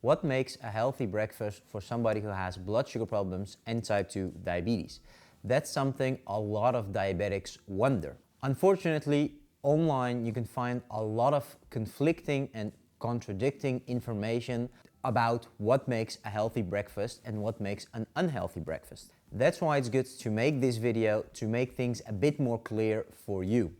What makes a healthy breakfast for somebody who has blood sugar problems and type 2 diabetes? That's something a lot of diabetics wonder. Unfortunately, online you can find a lot of conflicting and contradicting information about what makes a healthy breakfast and what makes an unhealthy breakfast. That's why it's good to make this video to make things a bit more clear for you.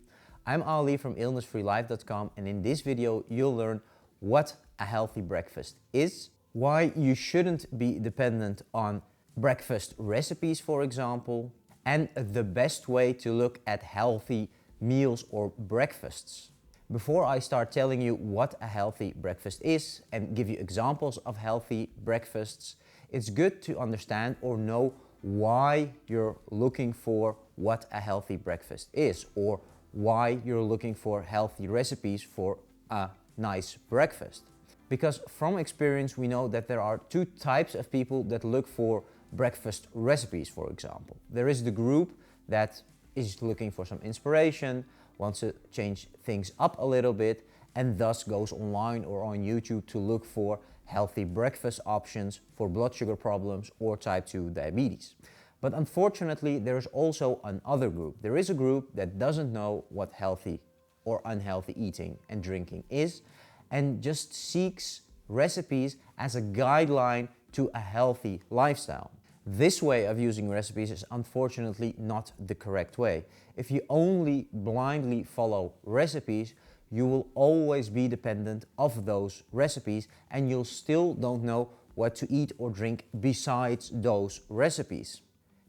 I'm Ali from illnessfreelife.com, and in this video you'll learn what a healthy breakfast is, why you shouldn't be dependent on breakfast recipes, for example, and the best way to look at healthy meals or breakfasts. Before I start telling you what a healthy breakfast is and give you examples of healthy breakfasts, it's good to understand or know why you're looking for what a healthy breakfast is, or why you're looking for healthy recipes for a nice breakfast. Because from experience we know that there are two types of people that look for breakfast recipes, for example. There is the group that is looking for some inspiration, wants to change things up a little bit, and thus goes online or on YouTube to look for healthy breakfast options for blood sugar problems or type 2 diabetes. But unfortunately, there's also another group. There is a group that doesn't know what healthy or unhealthy eating and drinking is, and just seeks recipes as a guideline to a healthy lifestyle. This way of using recipes is unfortunately not the correct way. If you only blindly follow recipes, you will always be dependent of those recipes, and you'll still don't know what to eat or drink besides those recipes,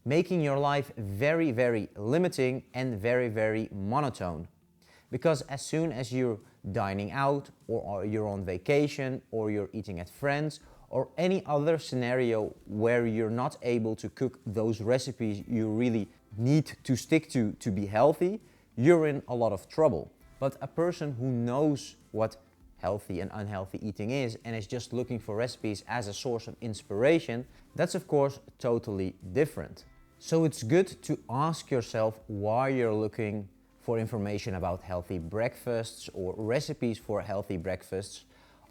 making your life very, very limiting and very, very monotone. Because as soon as you're dining out, or you're on vacation, or you're eating at friends, or any other scenario where you're not able to cook those recipes you really need to stick to be healthy, you're in a lot of trouble. But a person who knows what healthy and unhealthy eating is and is just looking for recipes as a source of inspiration, that's of course totally different. So it's good to ask yourself why you're looking for information about healthy breakfasts or recipes for healthy breakfasts.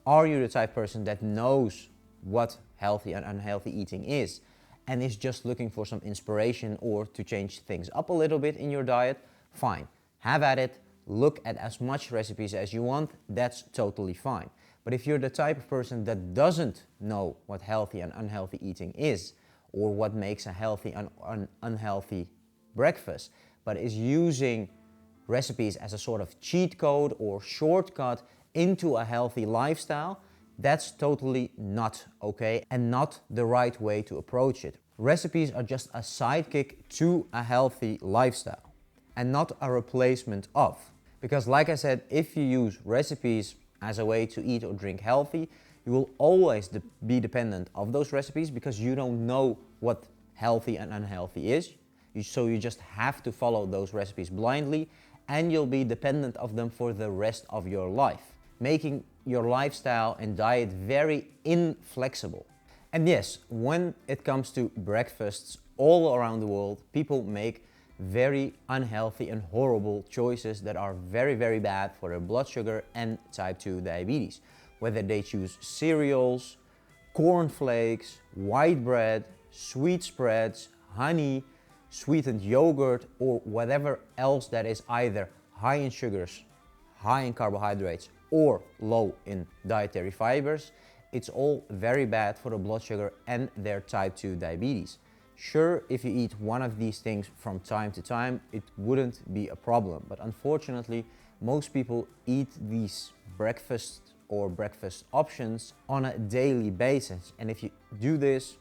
Are you the type of person that knows what healthy and unhealthy eating is and is just looking for some inspiration or to change things up a little bit in your diet? Fine, have at it, look at as much recipes as you want, that's totally fine. But if you're the type of person that doesn't know what healthy and unhealthy eating is, or what makes a healthy and unhealthy breakfast, but is using recipes as a sort of cheat code or shortcut into a healthy lifestyle, that's totally not okay and not the right way to approach it. Recipes are just a sidekick to a healthy lifestyle and not a replacement of. Because like I said, if you use recipes as a way to eat or drink healthy, you will always be dependent of those recipes because you don't know what healthy and unhealthy is. So you just have to follow those recipes blindly, and you'll be dependent of them for the rest of your life, making your lifestyle and diet very inflexible. And yes, when it comes to breakfasts all around the world, people make very unhealthy and horrible choices that are very, very bad for their blood sugar and type 2 diabetes. Whether they choose cereals, cornflakes, white bread, sweet spreads, honey, sweetened yogurt, or whatever else that is either high in sugars, high in carbohydrates, or low in dietary fibers, it's all very bad for the blood sugar and their type 2 diabetes. Sure, if you eat one of these things from time to time, it wouldn't be a problem. But unfortunately, most people eat these breakfast or breakfast options on a daily basis. And if you do this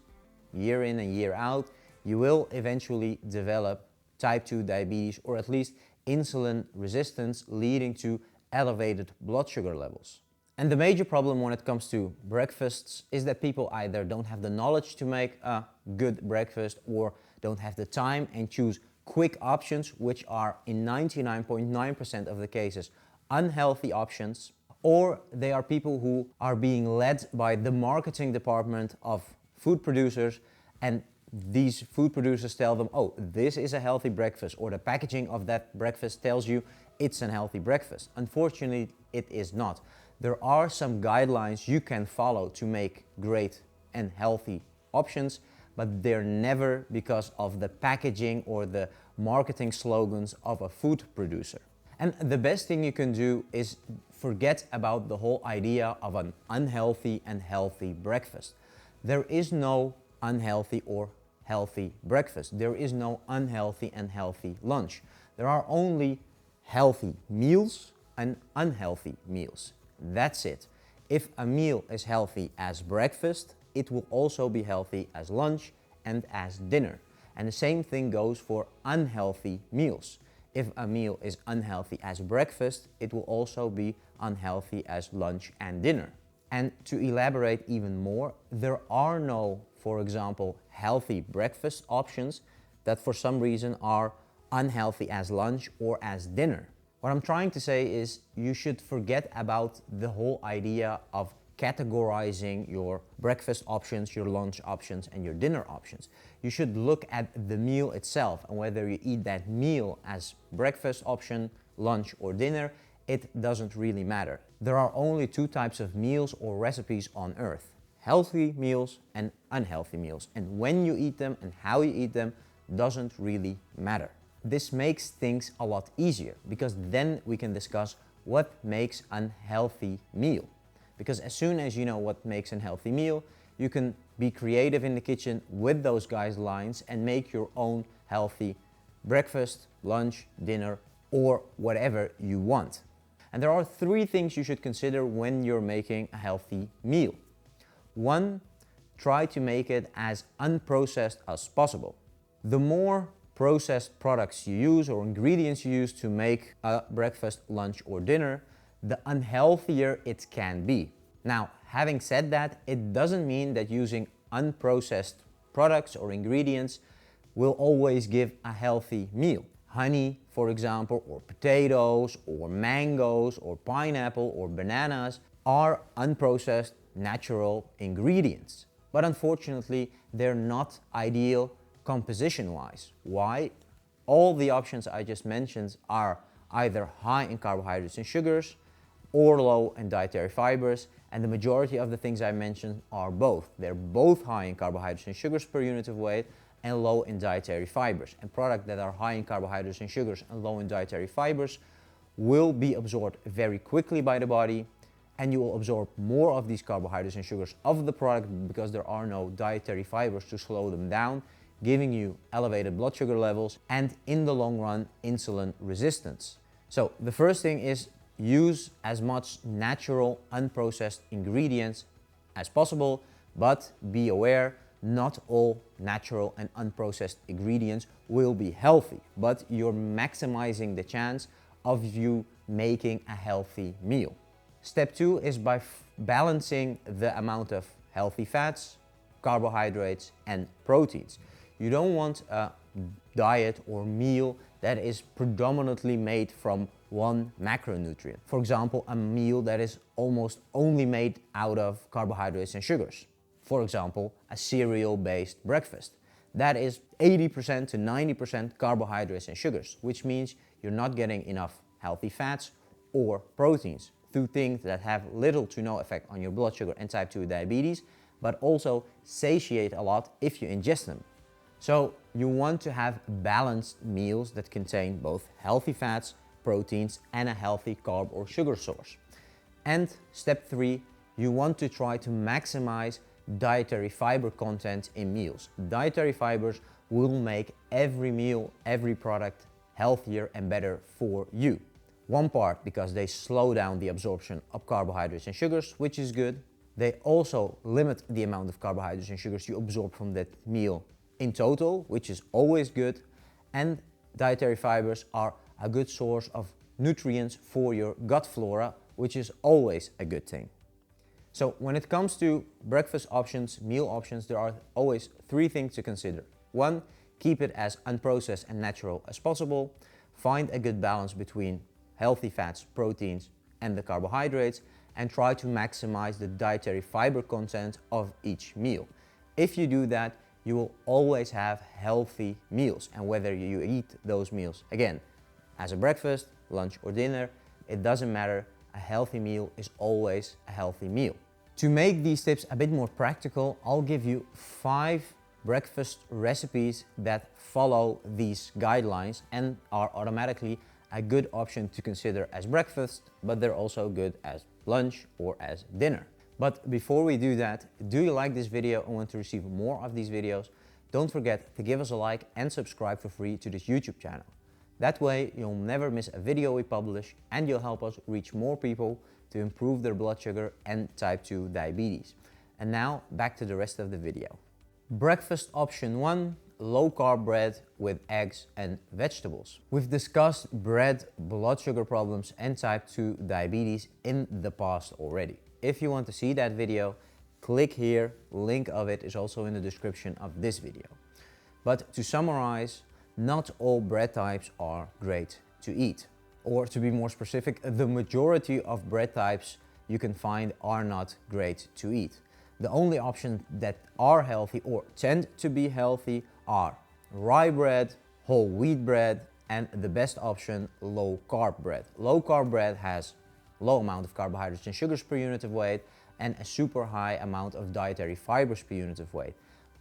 year in and year out, you will eventually develop type 2 diabetes, or at least insulin resistance, leading to elevated blood sugar levels. And the major problem when it comes to breakfasts is that people either don't have the knowledge to make a good breakfast, or don't have the time and choose quick options, which are in 99.9% of the cases unhealthy options, or they are people who are being led by the marketing department of food producers, and these food producers tell them, oh, this is a healthy breakfast, or the packaging of that breakfast tells you it's a healthy breakfast. Unfortunately, it is not. There are some guidelines you can follow to make great and healthy options, but they're never because of the packaging or the marketing slogans of a food producer. And the best thing you can do is forget about the whole idea of an unhealthy and healthy breakfast. There is no unhealthy or healthy breakfast. There is no unhealthy and healthy lunch. There are only healthy meals and unhealthy meals. That's it. If a meal is healthy as breakfast, it will also be healthy as lunch and as dinner. And the same thing goes for unhealthy meals. If a meal is unhealthy as breakfast, it will also be unhealthy as lunch and dinner. And to elaborate even more, there are no, for example, healthy breakfast options that for some reason are unhealthy as lunch or as dinner. What I'm trying to say is you should forget about the whole idea of categorizing your breakfast options, your lunch options, and your dinner options. You should look at the meal itself, and whether you eat that meal as breakfast option, lunch, or dinner, it doesn't really matter. There are only two types of meals or recipes on earth: healthy meals and unhealthy meals. And when you eat them and how you eat them doesn't really matter. This makes things a lot easier, because then we can discuss what makes an healthy meal. Because as soon as you know what makes a healthy meal, you can be creative in the kitchen with those guidelines and make your own healthy breakfast, lunch, dinner, or whatever you want. And there are three things you should consider when you're making a healthy meal. One, try to make it as unprocessed as possible. The more processed products you use or ingredients you use to make a breakfast, lunch, or dinner, the unhealthier it can be. Now, having said that, it doesn't mean that using unprocessed products or ingredients will always give a healthy meal. Honey, for example, or potatoes, or mangoes, or pineapple, or bananas are unprocessed natural ingredients. But unfortunately, they're not ideal composition-wise. Why? All the options I just mentioned are either high in carbohydrates and sugars or low in dietary fibers, and the majority of the things I mentioned are both. They're both high in carbohydrates and sugars per unit of weight and low in dietary fibers. And products that are high in carbohydrates and sugars and low in dietary fibers will be absorbed very quickly by the body, and you will absorb more of these carbohydrates and sugars of the product because there are no dietary fibers to slow them down, giving you elevated blood sugar levels and, in the long run, insulin resistance. So the first thing is use as much natural, unprocessed ingredients as possible, but be aware, not all natural and unprocessed ingredients will be healthy, but you're maximizing the chance of you making a healthy meal. Step two is by balancing the amount of healthy fats, carbohydrates, and proteins. You don't want a diet or meal that is predominantly made from one macronutrient. For example, a meal that is almost only made out of carbohydrates and sugars. For example, a cereal-based breakfast. That is 80% to 90% carbohydrates and sugars, which means you're not getting enough healthy fats or proteins through things that have little to no effect on your blood sugar and type 2 diabetes, but also satiate a lot if you ingest them. So you want to have balanced meals that contain both healthy fats, proteins, and a healthy carb or sugar source. And step three, you want to try to maximize dietary fiber content in meals. Dietary fibers will make every meal, every product healthier and better for you. One part because they slow down the absorption of carbohydrates and sugars, which is good. They also limit the amount of carbohydrates and sugars you absorb from that meal in total, which is always good. And dietary fibers are a good source of nutrients for your gut flora, which is always a good thing. So when it comes to breakfast options, meal options, there are always three things to consider. One, keep it as unprocessed and natural as possible. Find a good balance between healthy fats, proteins, and the carbohydrates, and try to maximize the dietary fiber content of each meal. If you do that, you will always have healthy meals. And whether you eat those meals, again, as a breakfast, lunch, or dinner, it doesn't matter. a healthy meal is always a healthy meal. To make these tips a bit more practical, I'll give you 5 breakfast recipes that follow these guidelines and are automatically a good option to consider as breakfast, but they're also good as lunch or as dinner. But before we do that, do you like this video and want to receive more of these videos? Don't forget to give us a like and subscribe for free to this YouTube channel. That way you'll never miss a video we publish and you'll help us reach more people to improve their blood sugar and type 2 diabetes. And now back to the rest of the video. Breakfast option 1, low carb bread with eggs and vegetables. We've discussed bread, blood sugar problems and type 2 diabetes in the past already. If you want to see that video, click here, link of it is also in the description of this video. But to summarize, not all bread types are great to eat. Or to be more specific, the majority of bread types you can find are not great to eat. The only options that are healthy or tend to be healthy are rye bread, whole wheat bread, and the best option, low carb bread. Low carb bread has low amount of carbohydrates and sugars per unit of weight and a super high amount of dietary fibers per unit of weight.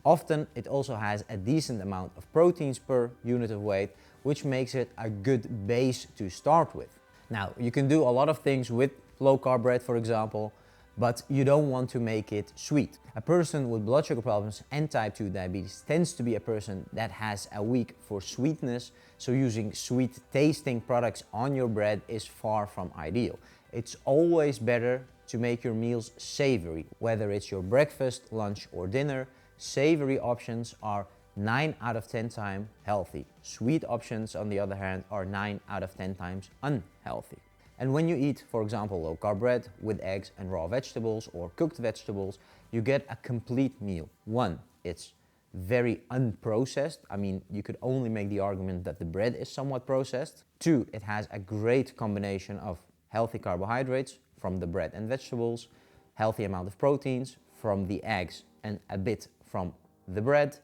Often it also has a decent amount of proteins per unit of weight, which makes it a good base to start with. Now, you can do a lot of things with low carb bread, for example, but you don't want to make it sweet. A person with blood sugar problems and type 2 diabetes tends to be a person that has a weak for sweetness, so using sweet tasting products on your bread is far from ideal. It's always better to make your meals savory, whether it's your breakfast, lunch or dinner. Savory options are 9 out of 10 times healthy. Sweet options, on the other hand, are 9 out of 10 times unhealthy. And when you eat, for example, low carb bread with eggs and raw vegetables or cooked vegetables, you get a complete meal. 1, it's very unprocessed. I mean, you could only make the argument that the bread is somewhat processed. 2, it has a great combination of healthy carbohydrates from the bread and vegetables, healthy amount of proteins from the eggs and a bit from the bread,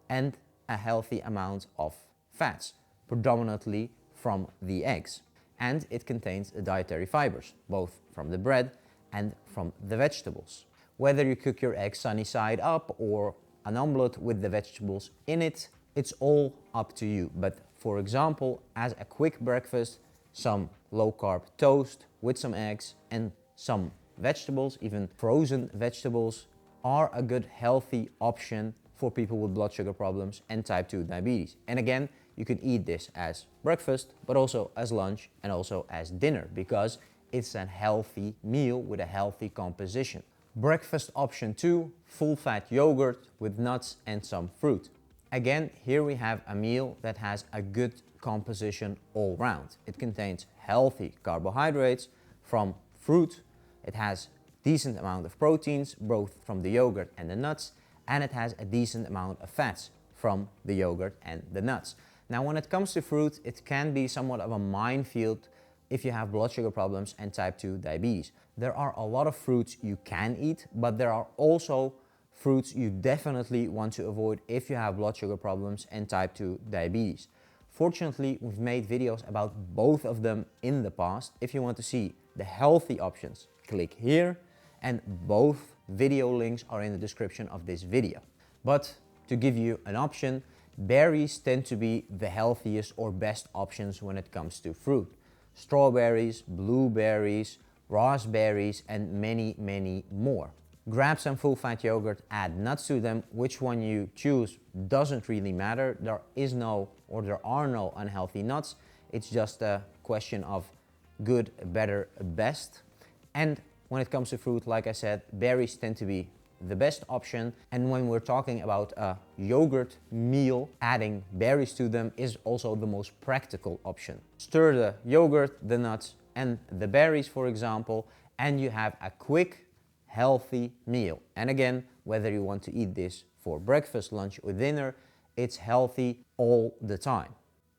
and a healthy amount of fats, predominantly from the eggs. And it contains dietary fibers, both from the bread and from the vegetables. Whether you cook your eggs sunny side up or an omelette with the vegetables in it, it's all up to you. But for example, as a quick breakfast, some low carb toast with some eggs and some vegetables, even frozen vegetables, are a good healthy option for people with blood sugar problems and type 2 diabetes. And again, you can eat this as breakfast, but also as lunch and also as dinner, because it's a healthy meal with a healthy composition. Breakfast option 2, full fat yogurt with nuts and some fruit. Again, here we have a meal that has a good composition all round. It contains healthy carbohydrates from fruit. It has decent amount of proteins, both from the yogurt and the nuts, and it has a decent amount of fats from the yogurt and the nuts. Now, when it comes to fruit, it can be somewhat of a minefield if you have blood sugar problems and type 2 diabetes. There are a lot of fruits you can eat, but there are also fruits you definitely want to avoid if you have blood sugar problems and type 2 diabetes. Fortunately, we've made videos about both of them in the past. If you want to see the healthy options, click here, and both video links are in the description of this video. But to give you an option, berries tend to be the healthiest or best options when it comes to fruit. Strawberries, blueberries, raspberries, and many, many more. Grab some full fat yogurt, add nuts to them. Which one you choose doesn't really matter. There are no unhealthy nuts. It's just a question of good, better, best. And when it comes to fruit, like I said, berries tend to be the best option. And when we're talking about a yogurt meal, adding berries to them is also the most practical option. Stir the yogurt, the nuts, and the berries, for example, and you have a quick, healthy meal. And again, whether you want to eat this for breakfast, lunch, or dinner, it's healthy all the time.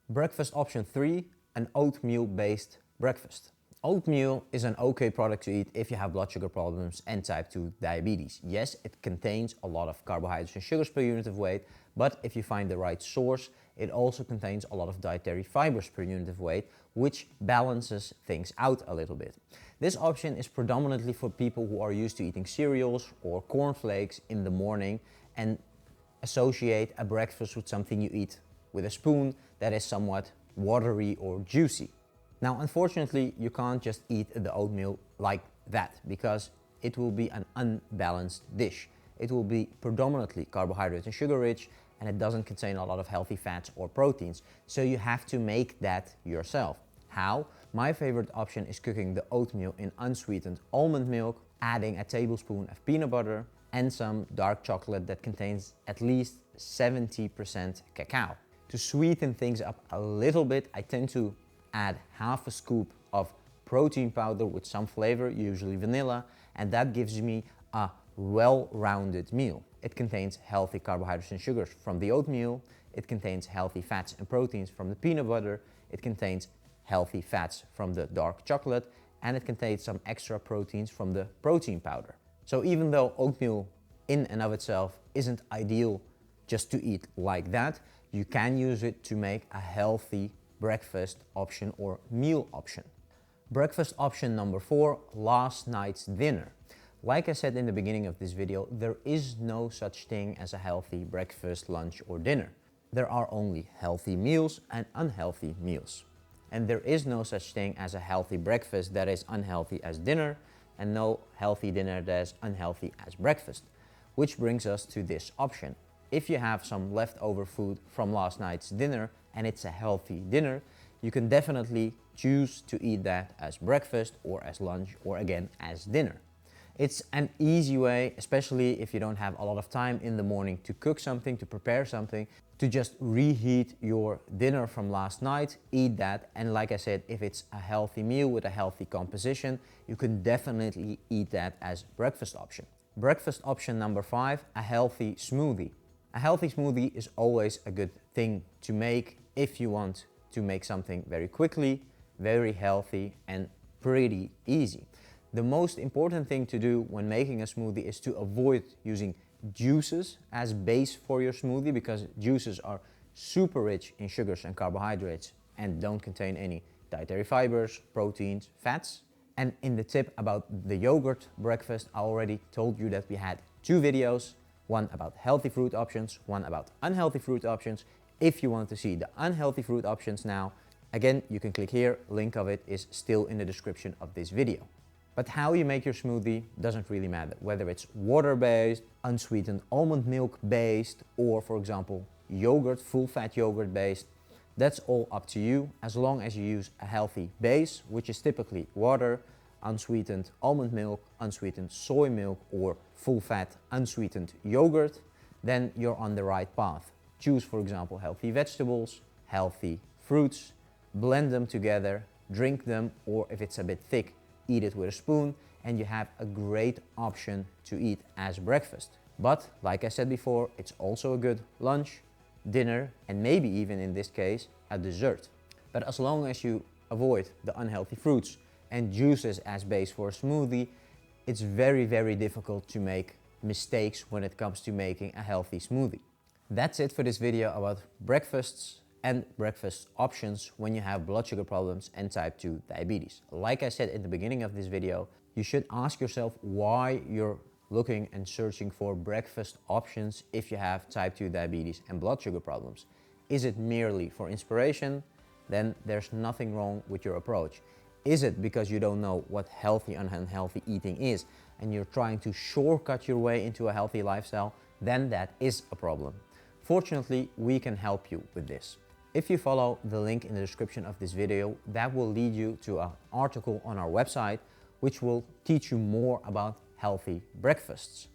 Breakfast option 3, an oatmeal-based breakfast. Oatmeal is an okay product to eat if you have blood sugar problems and type 2 diabetes. Yes, it contains a lot of carbohydrates and sugars per unit of weight, but if you find the right source, it also contains a lot of dietary fibers per unit of weight, which balances things out a little bit. This option is predominantly for people who are used to eating cereals or cornflakes in the morning and associate a breakfast with something you eat with a spoon that is somewhat watery or juicy. Now, unfortunately, you can't just eat the oatmeal like that because it will be an unbalanced dish. It will be predominantly carbohydrate and sugar rich, and it doesn't contain a lot of healthy fats or proteins. So you have to make that yourself. How? My favorite option is cooking the oatmeal in unsweetened almond milk, adding a tablespoon of peanut butter and some dark chocolate that contains at least 70% cacao. To sweeten things up a little bit, I tend to add half a scoop of protein powder with some flavor, usually vanilla, and that gives me a well-rounded meal. It contains healthy carbohydrates and sugars from the oatmeal, it contains healthy fats and proteins from the peanut butter, it contains healthy fats from the dark chocolate, and it contains some extra proteins from the protein powder. So even though oatmeal in and of itself isn't ideal just to eat like that, you can use it to make a healthy breakfast option or meal option. Breakfast option number 4, last night's dinner. Like I said in the beginning of this video, there is no such thing as a healthy breakfast, lunch or dinner. There are only healthy meals and unhealthy meals. And there is no such thing as a healthy breakfast that is unhealthy as dinner, and no healthy dinner that is unhealthy as breakfast. Which brings us to this option. If you have some leftover food from last night's dinner and it's a healthy dinner, you can definitely choose to eat that as breakfast or as lunch or again as dinner. It's an easy way, especially if you don't have a lot of time in the morning to cook something, to prepare something, to just reheat your dinner from last night, eat that, and like I said, if it's a healthy meal with a healthy composition, you can definitely eat that as breakfast option. Breakfast option number 5, a healthy smoothie. A healthy smoothie is always a good thing to make if you want to make something very quickly, very healthy and pretty easy. The most important thing to do when making a smoothie is to avoid using juices as base for your smoothie, because juices are super rich in sugars and carbohydrates and don't contain any dietary fibers, proteins, fats. And in the tip about the yogurt breakfast, I already told you that we had 2 videos, one about healthy fruit options, one about unhealthy fruit options. If you want to see the unhealthy fruit options now, again, you can click here, link of it is still in the description of this video. But how you make your smoothie doesn't really matter, whether it's water-based, unsweetened almond milk-based, or for example, yogurt, full-fat yogurt-based. That's all up to you, as long as you use a healthy base, which is typically water, unsweetened almond milk, unsweetened soy milk, or full-fat unsweetened yogurt, then you're on the right path. Choose, for example, healthy vegetables, healthy fruits, blend them together, drink them, or if it's a bit thick, eat it with a spoon, and you have a great option to eat as breakfast. But like I said before, it's also a good lunch, dinner, and maybe even in this case, a dessert. But as long as you avoid the unhealthy fruits and juices as base for a smoothie, it's very, very difficult to make mistakes when it comes to making a healthy smoothie. That's it for this video about breakfasts and breakfast options when you have blood sugar problems and type 2 diabetes. Like I said in the beginning of this video, you should ask yourself why you're looking and searching for breakfast options if you have type 2 diabetes and blood sugar problems. Is it merely for inspiration? Then there's nothing wrong with your approach. Is it because you don't know what healthy and unhealthy eating is and you're trying to shortcut your way into a healthy lifestyle? Then that is a problem. Fortunately, we can help you with this. If you follow the link in the description of this video, that will lead you to an article on our website, which will teach you more about healthy breakfasts.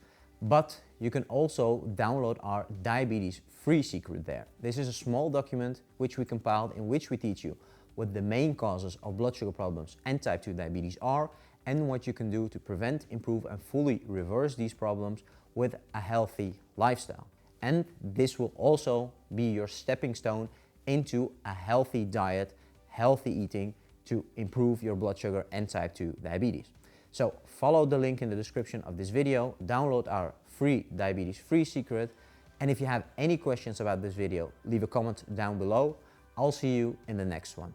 But you can also download our diabetes free secret there. This is a small document which we compiled, in which we teach you what the main causes of blood sugar problems and type 2 diabetes are, and what you can do to prevent, improve, and fully reverse these problems with a healthy lifestyle. And this will also be your stepping stone into a healthy diet, healthy eating, to improve your blood sugar and type 2 diabetes. So follow the link in the description of this video, download our free diabetes-free secret, and if you have any questions about this video, leave a comment down below. I'll see you in the next one.